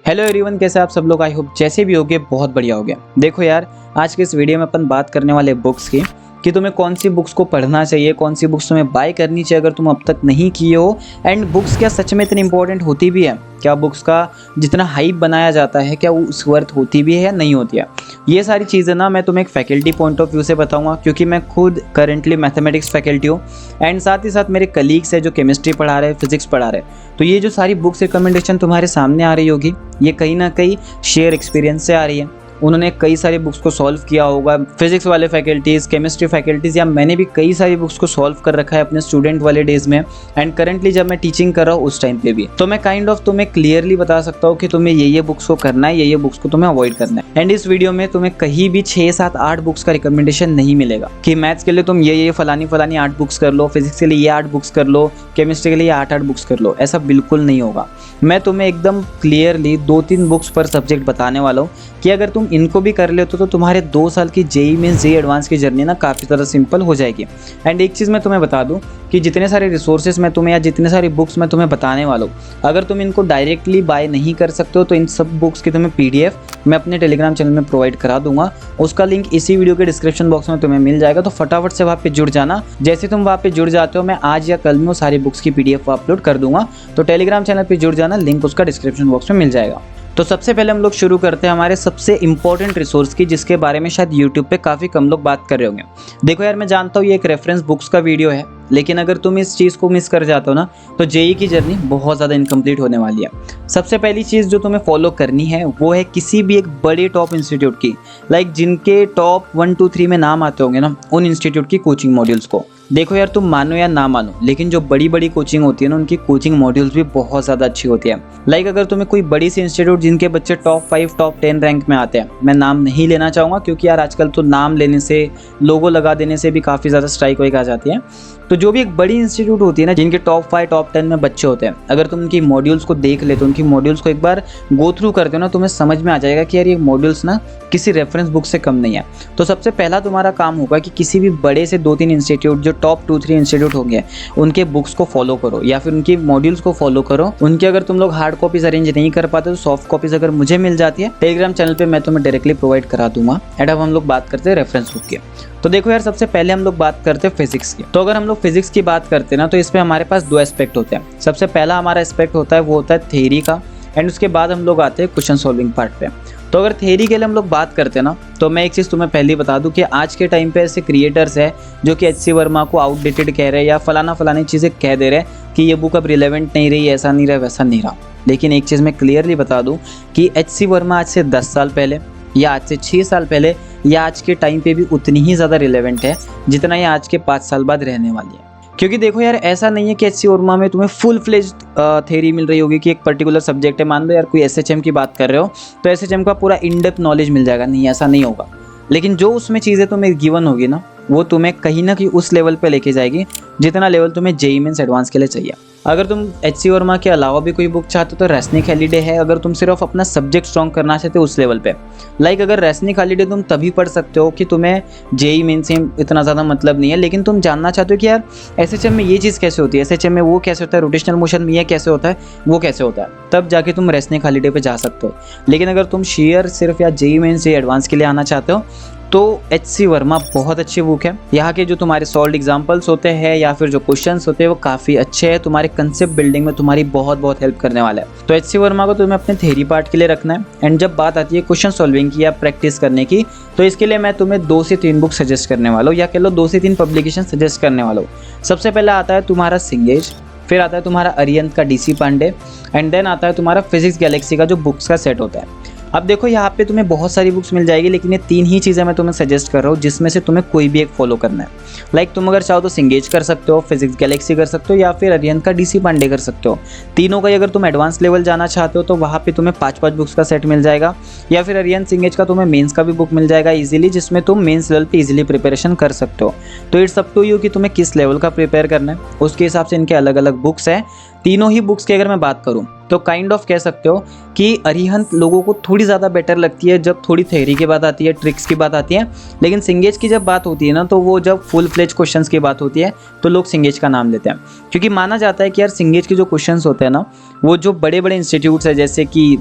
Hello everyone, कैसे आप सब लोग। आई होप जैसे भी होगे बहुत बढ़िया होगे। देखो यार, आज के इस वीडियो में अपन बात करने वाले बुक्स की कि तुम्हें कौन सी बुक्स को पढ़ना चाहिए, कौन सी बुक्स तुम्हें बाय करनी चाहिए अगर तुम अब तक नहीं किए हो। एंड बुक्स क्या सच में इतनी इंपॉर्टेंट होती भी है, क्या बुक्स का जितना हाइप बनाया जाता है क्या वो उस वर्थ होती भी है या नहीं होती है। ये सारी चीज़ें ना मैं तुम्हें एक फैकल्टी पॉइंट ऑफ व्यू से बताऊंगा, क्योंकि मैं खुद करंटली मैथमेटिक्स फैकल्टी हूँ एंड साथ ही साथ मेरे कलीग्स है जो केमिस्ट्री पढ़ा रहे हैं, फिजिक्स पढ़ा रहे हैं। तो ये जो सारी बुक्स रिकमेंडेशन तुम्हारे सामने आ रही होगी, ये कहीं ना कहीं शेयर एक्सपीरियंस से आ रही है। उन्होंने कई सारी बुक्स को सॉल्व किया होगा, फिजिक्स वाले फैकल्टीज़, केमिस्ट्री फैकल्टीज़, या मैंने भी कई सारी बुक्स को सॉल्व कर रखा है अपने स्टूडेंट वाले डेज में एंड करंटली जब मैं टीचिंग कर रहा हूँ उस टाइम पे भी। तो मैं काइंड ऑफ तुम्हें क्लियरली बता सकता हूँ कि तुम्हें ये बुक्स को करना है, ये बुक्स को तुम्हें अवॉइड करना है। एंड इस वीडियो में तुम्हें कहीं भी 6, 7, 8 बुक्स का रिकमेंडेशन नहीं मिलेगा कि मैथ्स के लिए तुम ये फलानी 8 बुक्स कर लो, फिजिक्स के लिए ये 8 बुक्स कर लो, केमिस्ट्री के लिए 8 बुक्स कर लो। ऐसा बिल्कुल नहीं होगा। मैं तुम्हें एकदम क्लियरली 2-3 बुक्स पर सब्जेक्ट बताने वाला हूँ कि अगर तुम इनको भी कर लेते हो तो तुम्हारे 2 साल की जेईई मींस जेईई एडवांस की जर्नी ना काफ़ी ज़्यादा सिंपल हो जाएगी। एंड एक चीज़ मैं तुम्हें बता दूं कि जितने सारे रिसोर्सेज मैं तुम्हें या जितने सारी बुक्स मैं तुम्हें बताने वाला हूँ, अगर तुम इनको डायरेक्टली बाय नहीं कर सकते हो तो इन सब बुक्स की तुम्हें पीडीएफ मैं अपने टेलीग्राम चैनल में प्रोवाइड करा दूंगा। उसका लिंक इसी वीडियो के डिस्क्रिप्शन बॉक्स में तुम्हें मिल जाएगा, तो फटाफट से वहाँ पे जुड़ जाना। जैसे तुम वहाँ पे जुड़ जाते हो, मैं आज या कल में वो सारी बुक्स की पीडीएफ अपलोड कर दूंगा, तो टेलीग्राम चैनल पे जुड़ जाना, लिंक उसका डिस्क्रिप्शन बॉक्स में मिल जाएगा। तो सबसे पहले हम लोग शुरू करते हैं हमारे सबसे इंपॉर्टेंट रिसोर्स की, जिसके बारे में शायद यूट्यूब पे काफ़ी कम लोग बात कर रहे होंगे। देखो यार, मैं जानता हूँ ये एक रेफरेंस बुक्स का वीडियो है, लेकिन अगर तुम इस चीज़ को मिस कर जाते हो ना तो जेईई की जर्नी बहुत ज़्यादा इनकम्प्लीट होने वाली है। सबसे पहली चीज़ जो तुम्हें फॉलो करनी है वो है किसी भी एक बड़े टॉप इंस्टीट्यूट की, लाइक जिनके टॉप 1, 2, 3 में नाम आते होंगे ना, उन इंस्टीट्यूट की कोचिंग मॉड्यूल्स को। देखो यार, तुम मानो या ना मानो, लेकिन जो बड़ी बड़ी कोचिंग होती है ना, उनकी कोचिंग मॉड्यूल्स भी बहुत ज़्यादा अच्छी होती है। लाइक अगर तुम्हें कोई बड़ी सी इंस्टीट्यूट जिनके बच्चे टॉप 5, टॉप 10 रैंक में आते हैं, मैं नाम नहीं लेना चाहूँगा क्योंकि यार आजकल तो नाम लेने से, लोगो लगा देने से भी काफ़ी ज़्यादा स्ट्राइक वाइक आ जाती है। तो जो भी एक बड़ी इंस्टीट्यूट होती है ना, जिनके टॉप 5, टॉप 10 में बच्चे होते हैं, अगर तुम उनकी मॉड्यूल्स को देख लेते हो, उनकी मॉड्यूल्स को एक बार गो थ्रू करते हो ना, तुम्हें समझ में आ जाएगा कि यार ये मॉड्यूल्स ना किसी रेफरेंस बुक से कम नहीं है। तो सबसे पहला तुम्हारा काम होगा कि किसी भी बड़े से 2-3 इंस्टीट्यूट, जो टॉप 2-3 इंस्टीट्यूट होंगे, उनके बुक्स को फॉलो करो या फिर उनकी मॉड्यूल्स को फॉलो करो। उनकी अगर तुम लोग हार्ड कॉपीज अरेंज नहीं कर पाते तो सॉफ्ट कॉपीज अगर मुझे मिल जाती है, टेलीग्राम चैनल पे मैं तुम्हें डायरेक्टली प्रोवाइड करा दूंगा। एंड अब हम लोग बात करते हैं रेफरेंस बुक की। तो देखो यार, सबसे पहले हम लोग बात करते हैं फिजिक्स की। तो अगर हम लोग फिजिक्स की बात करते हैं ना, तो इसमें हमारे पास 2 एस्पेक्ट होते हैं। सबसे पहला हमारा एस्पेक्ट होता है वो होता है थ्योरी का, एंड उसके बाद हम लोग आते हैं क्वेश्चन सॉल्विंग पार्ट पे। तो अगर थ्योरी के लिए हम लोग बात करते हैं ना, तो मैं एक चीज़ तुम्हें पहले बता दूं कि आज के टाइम पे ऐसे क्रिएटर्स है जो कि एचसी वर्मा को आउटडेटेड कह रहे हैं या फलानी चीज़ें कह दे रहे हैं कि ये बुक अब रिलेवेंट नहीं रही, ऐसा नहीं रहा, वैसा नहीं रहा। लेकिन एक चीज़ मैं क्लियरली बता दूं कि एचसी वर्मा आज से 10 साल पहले या आज से 6 साल पहले या आज के टाइम पे भी उतनी ही ज़्यादा रिलेवेंट है जितना ये आज के 5 साल बाद रहने वाली है। क्योंकि देखो यार, ऐसा नहीं है कि एचसी वर्मा में तुम्हें फुल फ्लेज्ड थ्योरी मिल रही होगी कि एक पर्टिकुलर सब्जेक्ट है, मान लो यार कोई एसएचएम की बात कर रहे हो तो एसएचएम का पूरा इन डेप्थ नॉलेज मिल जाएगा, नहीं ऐसा नहीं होगा। लेकिन जो उसमें चीज़ें तुम्हें गिवन होगी ना, वो तुम्हें कहीं ना कहीं उस लेवल पे लेके जाएगी जितना लेवल तुम्हें जेईई मेंस एडवांस के लिए चाहिए। अगर तुम एचसी वर्मा के अलावा भी कोई बुक चाहते हो तो रेसनिक हॉलिडे है, अगर तुम सिर्फ अपना सब्जेक्ट स्ट्रॉन्ग करना चाहते हो उस लेवल पे। लाइक अगर रेसनिक हॉलिडे तुम तभी पढ़ सकते हो कि तुम्हें जेईई मेंस से इतना ज़्यादा मतलब नहीं है, लेकिन तुम जानना चाहते हो कि यार एसएचएम में ये चीज़ कैसे होती है, एसएचएम में वो कैसे होता है, रोटेशनल मोशन में ये कैसे होता है, वो कैसे होता है, तब जाके तुम रेसनिक हॉलिडे पे जा सकते हो। लेकिन अगर तुम शेयर सिर्फ या जेईई मेंस से एडवांस के लिए आना चाहते हो तो एचसी वर्मा बहुत अच्छी बुक है। यहाँ के जो तुम्हारे सॉल्व एग्जाम्पल्स होते हैं या फिर जो क्वेश्चंस होते हैं वो काफ़ी अच्छे हैं, तुम्हारे कंसेप्ट बिल्डिंग में तुम्हारी बहुत हेल्प करने वाला है। तो एचसी वर्मा को तुम्हें अपने थ्योरी पार्ट के लिए रखना है। एंड जब बात आती है क्वेश्चन सॉल्विंग की या प्रैक्टिस करने की, तो इसके लिए मैं तुम्हें 2 से 3 बुक सजेस्ट करने वाला हूँ, या कह लो 2 से 3 पब्लिकेशन सजेस्ट करने वाला हूँ। सबसे पहला आता है तुम्हारा सिंगेज, फिर आता है तुम्हारा अरिहंत का डीसी पांडे, एंड देन आता है तुम्हारा फिजिक्स गैलेक्सी का जो बुक्स का सेट होता है। अब देखो यहाँ पे तुम्हें बहुत सारी बुक्स मिल जाएगी, लेकिन ये 3 ही चीज़ें मैं तुम्हें सजेस्ट कर रहा हूँ जिसमें से तुम्हें कोई भी एक फॉलो करना है। लाइक तुम अगर चाहो तो सिंगेज कर सकते हो, फिजिक्स गैलेक्सी कर सकते हो, या फिर अरिहंत का डीसी पांडे कर सकते हो। तीनों का ही अगर तुम एडवांस लेवल जाना चाहते हो तो वहाँ पे तुम्हें 5-5 बुक्स का सेट मिल जाएगा, या फिर अरिहंत सिंगेज का तुम्हें मेंस का भी बुक मिल जाएगा इजीली, जिसमें तुम मेंस लेवल पे इजीली प्रिपरेशन कर सकते हो। तो इट्स अप टू यू कि तुम्हें किस लेवल का प्रिपेयर करना है, उसके हिसाब से इनके अलग अलग बुक्स हैं। तीनों ही बुक्स की अगर मैं बात करूं तो काइंड ऑफ कह सकते हो कि अरिहंत लोगों को थोड़ी ज़्यादा बेटर लगती है जब थोड़ी थ्योरी की बात आती है, ट्रिक्स की बात आती है। लेकिन सिंगेज की जब बात होती है ना, तो वो जब फुल फ्लेज क्वेश्चंस की बात होती है तो लोग सिंगेज का नाम लेते हैं, क्योंकि माना जाता है कि यार सिंगेज के जो क्वेश्चंस होते हैं ना, वो जो बड़े बड़े इंस्टीट्यूट्स है जैसे कि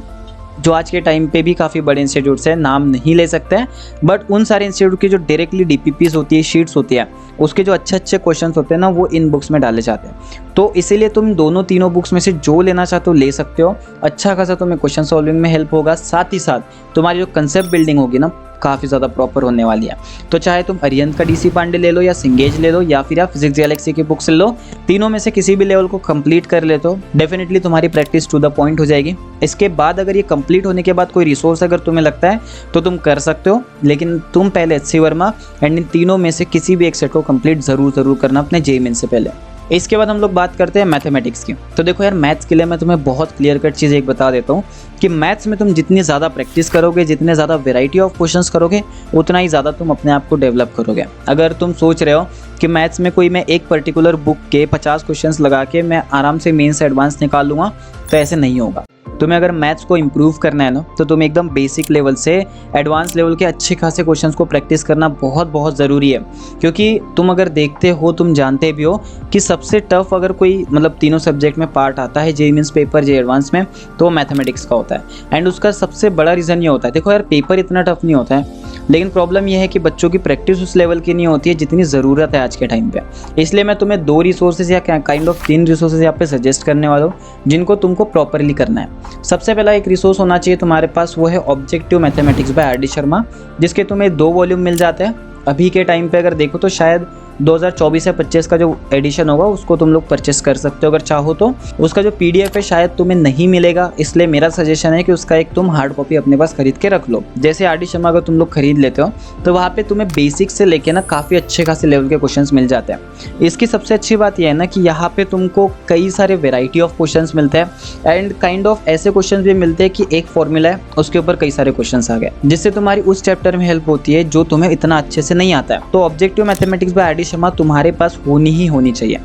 जो आज के टाइम पे भी काफ़ी बड़े इंस्टीट्यूट्स हैं, नाम नहीं ले सकते हैं, बट उन सारे इंस्टीट्यूट की जो डायरेक्टली DPPs होती है, शीट्स होती है, उसके जो अच्छे अच्छे क्वेश्चंस होते हैं ना, वो इन बुक्स में डाले जाते हैं। तो इसीलिए तुम दोनों तीनों बुक्स में से जो लेना चाहते हो ले सकते हो। अच्छा खासा तुम्हें क्वेश्चन सॉल्विंग में हेल्प होगा, साथ ही साथ तुम्हारी जो कंसेप्ट बिल्डिंग होगी ना, काफ़ी ज़्यादा प्रॉपर होने वाली है। तो चाहे तुम अरिहंत का DC पांडे ले लो, या सिंगेज ले लो, या फिर आप फिजिक्स गैलेक्सी की बुक्स ले लो, तीनों में से किसी भी लेवल को कंप्लीट कर ले तो डेफिनेटली तुम्हारी प्रैक्टिस टू द पॉइंट हो जाएगी। इसके बाद अगर ये कंप्लीट होने के बाद कोई रिसोर्स अगर तुम्हें लगता है तो तुम कर सकते हो, लेकिन तुम पहले HC वर्मा एंड इन तीनों में से किसी भी एक सेट को कंप्लीट ज़रूर करना अपने JEE मेंस से पहले। इसके बाद हम लोग बात करते हैं मैथमेटिक्स की। तो देखो यार, मैथ्स के लिए मैं तुम्हें बहुत क्लियर कट चीज़ एक बता देता हूँ कि मैथ्स में तुम जितनी ज़्यादा प्रैक्टिस करोगे, जितने ज़्यादा वैरायटी ऑफ क्वेश्चंस करोगे, उतना ही ज़्यादा तुम अपने आप को डेवलप करोगे। अगर तुम सोच रहे हो कि मैथ्स में कोई मैं एक पर्टिकुलर बुक के 50 क्वेश्चंस लगा के मैं आराम से मेन से एडवांस निकाल लूँगा, तो ऐसे नहीं होगा। तुम्हें अगर मैथ्स को इम्प्रूव करना है ना, तो तुम्हें एकदम बेसिक लेवल से एडवांस लेवल के अच्छे खासे क्वेश्चंस को प्रैक्टिस करना बहुत ज़रूरी है। क्योंकि तुम अगर देखते हो, तुम जानते भी हो कि सबसे टफ अगर कोई मतलब तीनों सब्जेक्ट में पार्ट आता है JEE mains paper, JEE advance में, तो वो मैथमेटिक्स का होता है। एंड उसका सबसे बड़ा रीज़न ये होता है, देखो यार, पेपर इतना टफ नहीं होता है, लेकिन प्रॉब्लम यह है कि बच्चों की प्रैक्टिस उस लेवल की नहीं होती है जितनी ज़रूरत है आज के टाइम पे। इसलिए मैं तुम्हें 2 रिसोर्सेज या काइंड ऑफ 3 रिसोर्सेज यहाँ पे सजेस्ट करने वाला हूँ, जिनको तुमको प्रॉपरली करना है। सबसे पहला एक रिसोर्स होना चाहिए तुम्हारे पास, वो है objective mathematics bye RD Sharma, जिसके तुम्हें 2 वॉल्यूम मिल जाते हैं। अभी के टाइम पे अगर देखो तो शायद 2024 या 25 का जो एडिशन होगा उसको तुम लोग परचेस कर सकते हो अगर चाहो तो। उसका जो PDF है शायद तुम्हें नहीं मिलेगा, इसलिए मेरा सजेशन है कि उसका एक तुम हार्ड कॉपी अपने पास खरीद के रख लो। जैसे RD शर्मा अगर तुम लोग खरीद लेते हो तो वहाँ पे तुम्हें बेसिक से लेके ना काफ़ी अच्छे खासे लेवल के क्वेश्चंस मिल जाते हैं। इसकी सबसे अच्छी बात यह है ना कि यहाँ पे तुमको कई सारे वेराइटी ऑफ क्वेश्चंस मिलते हैं, एंड काइंड ऑफ ऐसे क्वेश्चंस भी मिलते हैं कि एक फॉर्मूला है, उसके ऊपर कई सारे क्वेश्चंस आ गए, जिससे तुम्हारी उस चैप्टर में हेल्प होती है जो तुम्हें इतना अच्छे से नहीं आता है। तो objective mathematics bye RD Sharma तुम्हारे पास होनी चाहिए।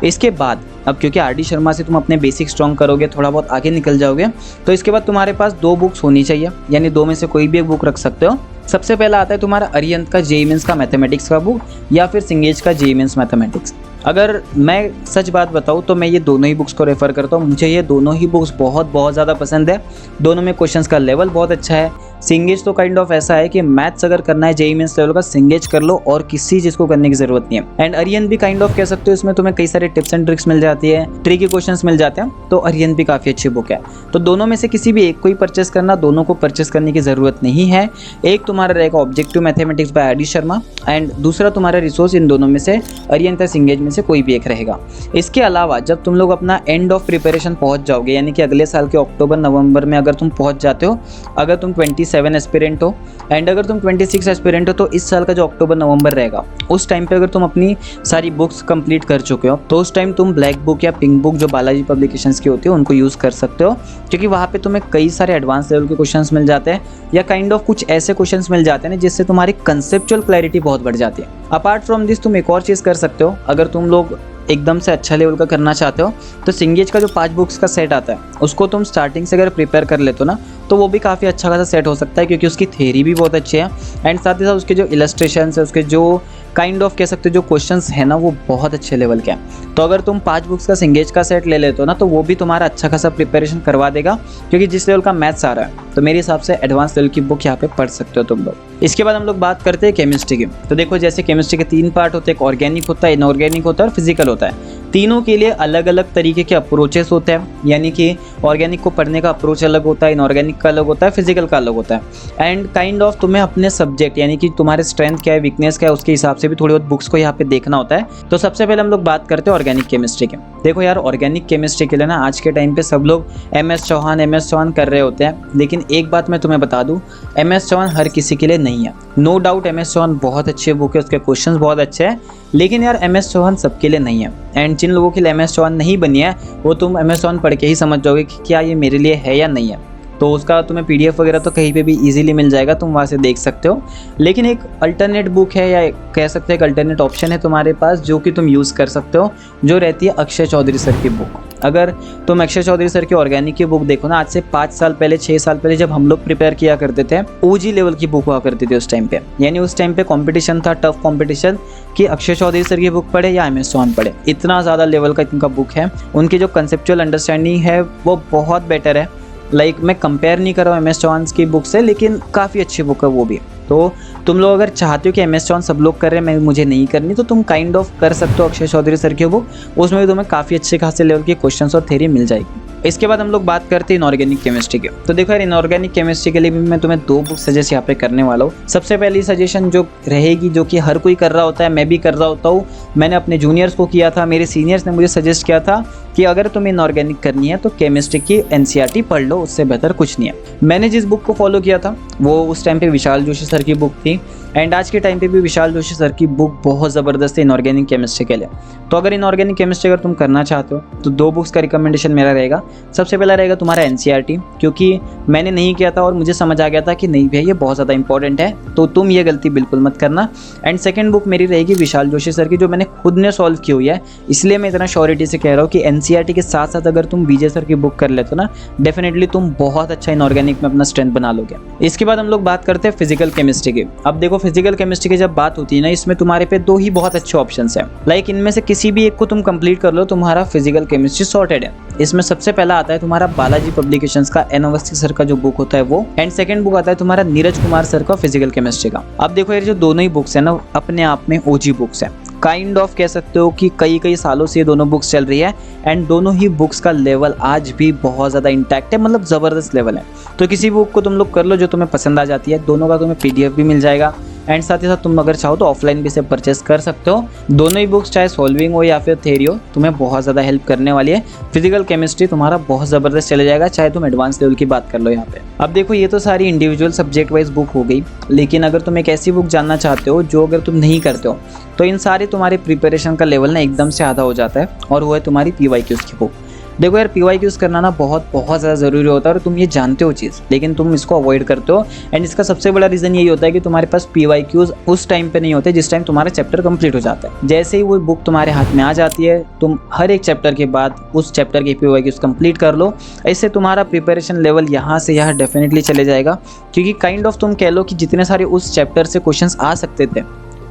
इसके बाद अब क्योंकि RD शर्मा से तुम अपने बेसिक स्ट्रॉन्ग करोगे, थोड़ा बहुत आगे निकल जाओगे, तो इसके बाद तुम्हारे पास 2 बुक्स होनी चाहिए, यानी 2 में से कोई भी एक बुक रख सकते हो। सबसे पहला आता है तुम्हारा अरिहंत का JEE मेंस का मैथमेटिक्स का बुक, या फिर सिंगेज का JEE मेंस मैथमेटिक्स। अगर मैं सच बात बताऊँ तो मैं ये दोनों ही बुक्स को रेफ़र करता हूँ। मुझे ये दोनों ही बुक्स बहुत ज़्यादा पसंद है। दोनों में क्वेश्चंस का लेवल बहुत अच्छा है। सिंगेज तो काइंड ऑफ ऐसा है कि मैथ्स अगर करना है JEE मेंस लेवल का, सिंगेज कर लो और किसी चीज़ को करने की ज़रूरत नहीं है। एंड अरिहंत भी काइंड ऑफ कह सकते हो, इसमें तुम्हें कई सारे टिप्स एंड ट्रिक्स मिल जाती है, ट्रिकी क्वेश्चंस मिल जाते हैं, तो अरिहंत भी काफ़ी अच्छी बुक है। तो दोनों में से किसी भी एक को ही परचेस करना, दोनों को परचेस करने की ज़रूरत नहीं है। एक तुम्हारा रहेगा objective mathematics bye RD Sharma, and दूसरा तुम्हारा रिसोर्स इन दोनों में से अरिहंत या सिंगेज में से कोई भी एक रहेगा। इसके अलावा जब तुम लोग अपना एंड ऑफ प्रिपरेशन पहुंच जाओगे, यानी कि अगले साल के अक्टूबर-नवंबर में अगर तुम पहुंच जाते हो, अगर तुम 27 एस्पिरेंट हो एंड अगर तुम 26 एस्पिरेंट हो, तो इस साल का जो अक्टूबर-नवंबर रहेगा उस टाइम पे अगर तुम अपनी सारी बुक्स कंप्लीट कर चुके हो, तो उस टाइम तुम ब्लैक बुक या पिंक बुक जो बालाजी पब्लिकेशंस की होती है उनको यूज़ कर सकते हो, क्योंकि वहाँ पे तुम्हें कई सारे एडवांस लेवल के क्वेश्चंस मिल जाते हैं, या काइंड ऑफ कुछ ऐसे क्वेश्चंस मिल जाते हैं ना जिससे तुम्हारी कंसेप्चुअल क्लैरिटी बहुत बढ़ जाती है। अपार्ट फ्रॉम दिस तुम एक और चीज़ कर सकते हो, अगर तुम लोग एकदम से अच्छा लेवल का करना चाहते हो, तो सिंगेज का जो 5 बुक्स का सेट आता है उसको तुम स्टार्टिंग से अगर प्रिपेयर कर लेते हो ना, तो वो भी काफ़ी अच्छा खासा सेट हो सकता है, क्योंकि उसकी थ्योरी भी बहुत अच्छी है, एंड साथ ही साथ उसके जो इलस्ट्रेशंस है, उसके जो काइंड ऑफ कह सकते हो जो क्वेश्चंस है ना, वो बहुत अच्छे लेवल के हैं। तो अगर तुम 5 बुक्स का सिंगेज का सेट ले लेते हो ना, तो वो भी तुम्हारा अच्छा खासा प्रिपरेशन करवा देगा, क्योंकि जिस लेवल का मैथ्स आ रहा है, तो मेरे हिसाब से एडवांस लेवल की बुक यहाँ पे पढ़ सकते हो तुम लोग। इसके बाद हम लोग बात करते हैं केमिस्ट्री की। तो देखो, जैसे केमिस्ट्री के 3 पार्ट होते हैं, एक ऑर्गेनिक होता है, इनऑर्गेनिक होता है और फिजिकल होता है। तीनों के लिए अलग अलग तरीके के अप्रोचेस होते हैं, यानी कि ऑर्गेनिक को पढ़ने का अप्रोच अलग होता है, इनऑर्गेनिक का अलग होता है, फिजिकल का अलग होता है। एंड काइंड ऑफ तुम्हें अपने सब्जेक्ट, यानी कि तुम्हारे स्ट्रेंथ क्या है, वीकनेस क्या है, उसके हिसाब से भी थोड़ी बहुत बुक्स को यहाँ पे देखना होता है। तो सबसे पहले हम लोग बात करते हैं ऑर्गेनिक केमिस्ट्री की। देखो यार, ऑर्गेनिक केमिस्ट्री के लिए ना आज के टाइम पे सब लोग MS चौहान कर रहे होते हैं, लेकिन एक बात मैं तुम्हें बता दूं, MS चौहान हर किसी के लिए नहीं है। नो डाउट MS चौहान बहुत अच्छी बुक है, उसके क्वेश्चंस बहुत अच्छे हैं, लेकिन यार MS चौहान सबके लिए नहीं है। एंड जिन लोगों के लिए MS चौहान नहीं बनी है, वो तुम MS चौहान पढ़ के ही समझ जाओगे कि क्या ये मेरे लिए है या नहीं है। तो उसका तुम्हें PDF वगैरह तो कहीं पे भी इजीली मिल जाएगा, तुम वहाँ से देख सकते हो। लेकिन एक अल्टरनेट बुक है, या कह सकते हैं एक अल्टरनेट ऑप्शन है तुम्हारे पास, जो कि तुम यूज़ कर सकते हो, जो रहती है अक्षय चौधरी सर की बुक। अगर तुम अक्षय चौधरी सर की ऑर्गेनिक की बुक देखो ना, आज से 5 साल पहले 6 साल पहले जब हम लोग प्रिपेयर किया करते थे, OG लेवल की बुक हुआ करती थी उस टाइम पे। यानी उस टाइम पे कंपटीशन था, टफ कंपटीशन, कि अक्षय चौधरी सर की बुक पढ़े या MS चौहान पढ़े। इतना ज़्यादा लेवल का इनका बुक है, उनकी जो कंसेप्चुअल अंडरस्टैंडिंग है वो बहुत बेटर है। लाइक मैं कंपेयर नहीं कर रहा हूँ MS चौहान की बुक से, लेकिन काफ़ी अच्छी बुक है वो भी। तो तुम लोग अगर चाहते हो कि MS चौहान सब लोग कर रहे हैं, मैं मुझे नहीं करनी, तो तुम काइंड ऑफ कर सकते हो अक्षय चौधरी सर की बुक। उसमें भी तुम्हें काफ़ी अच्छे खासे लेवल के क्वेश्चंस और थ्योरी मिल जाएगी। इसके बाद हम लोग बात करते हैं इनऑर्गेनिक केमिस्ट्री की। तो देखो यार, इनऑर्गेनिक केमिस्ट्री के लिए भी मैं तुम्हें 2 बुक सजेस्ट यहाँ पे करने वाला हूँ। सबसे पहली सजेशन जो रहेगी, जो कि हर कोई कर रहा होता है, मैं भी कर रहा होता हूँ, मैंने अपने जूनियर्स को किया था, मेरे सीनियर्स ने मुझे सजेस्ट किया था कि अगर तुम्हें इनऑर्गेनिक करनी है तो केमिस्ट्री की NCERT पढ़ लो, उससे बेहतर कुछ नहीं है। मैंने जिस बुक को फॉलो किया था वो उस टाइम पे विशाल जोशी सर की बुक थी, एंड आज के टाइम पे भी विशाल जोशी सर की बुक बहुत ज़बरदस्त है इनऑर्गेनिक केमिस्ट्री के लिए। तो अगर इनऑर्गेनिक केमिस्ट्री अगर तुम करना चाहते हो तो 2 बुक्स का रिकमेंडेशन मेरा रहेगा। सबसे पहला रहेगा तुम्हारा NCERT, क्योंकि मैंने नहीं किया था और मुझे समझ आ गया था कि नहीं भैया ये बहुत ज़्यादा इंपॉर्टेंट है, तो तुम ये गलती बिल्कुल मत करना। एंड सेकेंड बुक मेरी रहेगी विशाल जोशी सर की, जो मैंने खुद ने सॉल्व की हुई है, इसलिए मैं इतना श्योरिटी से कह रहा हूँ कि NCERT के साथ साथ अगर तुम विजय सर की बुक कर लेते हो ना, डेफिनेटली तुम बहुत अच्छा इनऑर्गेनिक में अपना स्ट्रेंथ बना लोगे। इसके बाद हम लोग बात करते हैं फिजिकल केमिस्ट्री की। अब देखो, फिजिकल केमिस्ट्री की जब बात होती है ना, इसमें तुम्हारे पे 2 ही बहुत अच्छे ऑप्शंस हैं। लाइक इनमें से किसी भी एक को तुम कंप्लीट कर लो, तुम्हारा फिजिकल केमिस्ट्री सॉर्टेड है। इसमें सबसे पहला आता है तुम्हारा बालाजी पब्लिकेशंस का N अवस्थी सर का जो बुक होता है वो, एंड सेकंड बुक आता है तुम्हारा नीरज कुमार सर का फिजिकल केमिस्ट्री का। अब देखो यार, जो दोनों ही बुक्स है ना, अपने आप में OG बुक्स है। काइंड ऑफ कह सकते हो कि कई सालों से ये दोनों बुक्स चल रही है, एंड दोनों ही बुक्स का लेवल आज भी बहुत ज़्यादा इंटैक्ट है, मतलब ज़बरदस्त लेवल है। तो किसी बुक को तुम लोग कर लो जो तुम्हें पसंद आ जाती है। दोनों का तुम्हें PDF भी मिल जाएगा, एंड साथ ही साथ तुम अगर चाहो तो ऑफलाइन भी इसे परचेस कर सकते हो। दोनों ही बुक्स चाहे सॉल्विंग हो या फिर थ्योरी हो, तुम्हें बहुत ज़्यादा हेल्प करने वाली है। फिजिकल केमिस्ट्री तुम्हारा बहुत ज़बरदस्त चले जाएगा, चाहे तुम एडवांस लेवल की बात कर लो यहाँ पे। अब देखो, ये तो सारी इंडिविजुअल सब्जेक्ट वाइज बुक हो गई, लेकिन अगर तुम एक ऐसी बुक जानना चाहते हो जो अगर तुम नहीं करते हो, तो इन सारे तुम्हारे प्रिपरेशन का लेवल ना एकदम से आधा हो जाता है, और वो है तुम्हारी PYQs की बुक। देखो यार, PYQs करना ना बहुत ज़्यादा ज़रूरी होता है, और तुम ये जानते हो चीज़, लेकिन तुम इसको अवॉइड करते हो। एंड इसका सबसे बड़ा रीज़न यही होता है कि तुम्हारे पास PYQs उस टाइम पे नहीं होते जिस टाइम तुम्हारा चैप्टर कंप्लीट हो जाता है। जैसे ही वो बुक तुम्हारे हाथ में आ जाती है, तुम हर एक चैप्टर के बाद उस चैप्टर के PYQs कंप्लीट कर लो। इससे तुम्हारा प्रिपरेशन लेवल यहाँ से यहाँ डेफिनेटली चले जाएगा, क्योंकि काइंड ऑफ तुम कह लो कि जितने सारे उस चैप्टर से क्वेश्चन आ सकते थे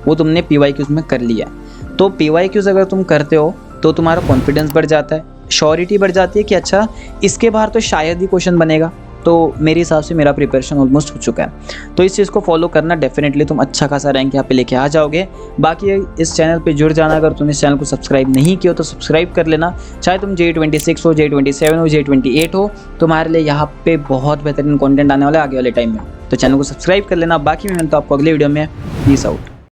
वो तुमने PYQs में कर लिया। तो PYQs अगर तुम करते हो तो तुम्हारा कॉन्फिडेंस बढ़ जाता है, श्योरिटी बढ़ जाती है कि अच्छा इसके बाहर तो शायद ही क्वेश्चन बनेगा। तो मेरे हिसाब से मेरा प्रिपरेशन ऑलमोस्ट हो चुका है। तो इस चीज़ को फॉलो करना, डेफिनेटली तुम अच्छा खासा रैंक यहाँ पे लेके आ जाओगे। बाकी इस चैनल पे जुड़ जाना, अगर तुम इस चैनल को सब्सक्राइब नहीं किया हो तो सब्सक्राइब कर लेना। चाहे तुम J26 हो, J27 हो, J28 हो, तुम्हारे लिए यहाँ पे बहुत बेहतरीन कॉन्टेंट आने वाला है आगे वाले टाइम में। तो चैनल को सब्सक्राइब कर लेना। बाकी मैं मिलता हूँ आपको अगले वीडियो में। Peace out.